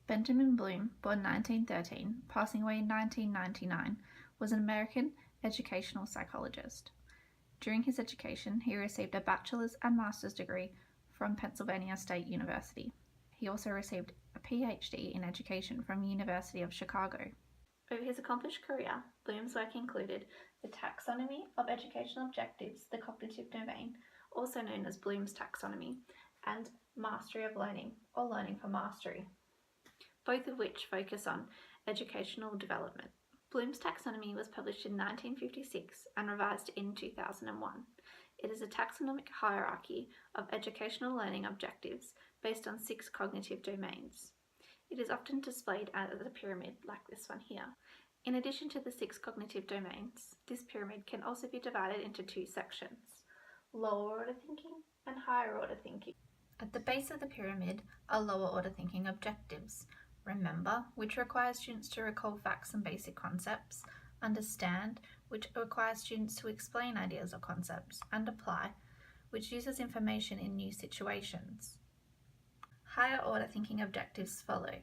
Benjamin Bloom, born 1913, passing away in 1999, was an American educational psychologist. During his education, he received a bachelor's and master's degree from Pennsylvania State University. He also received a PhD in education from the University of Chicago. Over his accomplished career, Bloom's work included the taxonomy of educational objectives, the cognitive domain, also known as Bloom's taxonomy, and mastery of learning, or learning for mastery, both of which focus on educational development. Bloom's taxonomy was published in 1956 and revised in 2001. It is a taxonomic hierarchy of educational learning objectives based on 6 cognitive domains. It is often displayed as a pyramid like this one here. In addition to the 6 cognitive domains, this pyramid can also be divided into 2 sections, lower order thinking and higher order thinking. At the base of the pyramid are lower order thinking objectives. Remember, which requires students to recall facts and basic concepts. Understand, which requires students to explain ideas or concepts. And apply, which uses information in new situations. Higher order thinking objectives follow.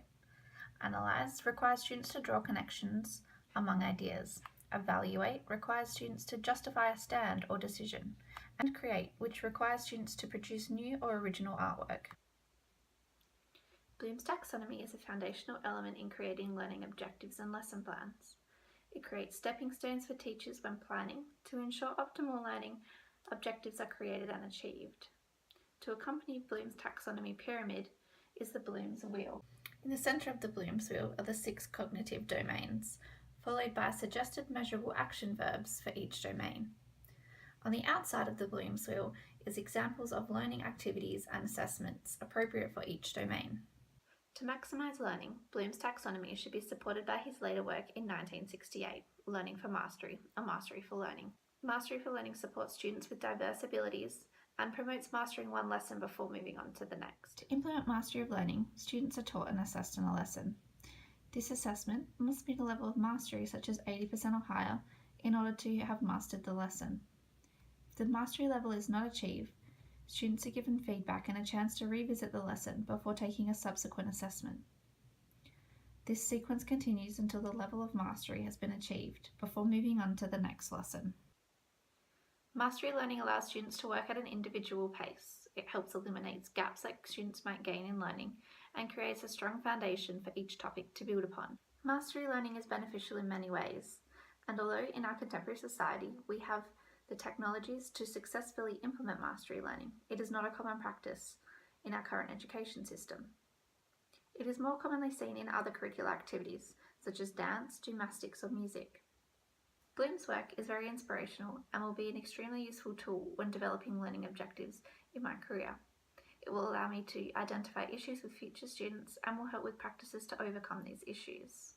Analyze requires students to draw connections among ideas. Evaluate requires students to justify a stand or decision. And create, which requires students to produce new or original artwork. Bloom's taxonomy is a foundational element in creating learning objectives and lesson plans. It creates stepping stones for teachers when planning to ensure optimal learning objectives are created and achieved. To accompany Bloom's taxonomy pyramid is the Bloom's wheel. In the centre of the Bloom's wheel are the 6 cognitive domains, followed by suggested measurable action verbs for each domain. On the outside of the Bloom's wheel is examples of learning activities and assessments appropriate for each domain. To maximise learning, Bloom's taxonomy should be supported by his later work in 1968, Learning for Mastery, or Mastery for Learning. Mastery for Learning supports students with diverse abilities and promotes mastering one lesson before moving on to the next. To implement mastery of learning, students are taught and assessed in a lesson. This assessment must meet a level of mastery such as 80% or higher in order to have mastered the lesson. If the mastery level is not achieved, students are given feedback and a chance to revisit the lesson before taking a subsequent assessment. This sequence continues until the level of mastery has been achieved before moving on to the next lesson. Mastery learning allows students to work at an individual pace. It helps eliminate gaps that students might gain in learning and creates a strong foundation for each topic to build upon. Mastery learning is beneficial in many ways, and although in our contemporary society we have the technologies to successfully implement mastery learning, it is not a common practice in our current education system. It is more commonly seen in other curricular activities, such as dance, gymnastics, or music. Bloom's work is very inspirational and will be an extremely useful tool when developing learning objectives in my career. It will allow me to identify issues with future students and will help with practices to overcome these issues.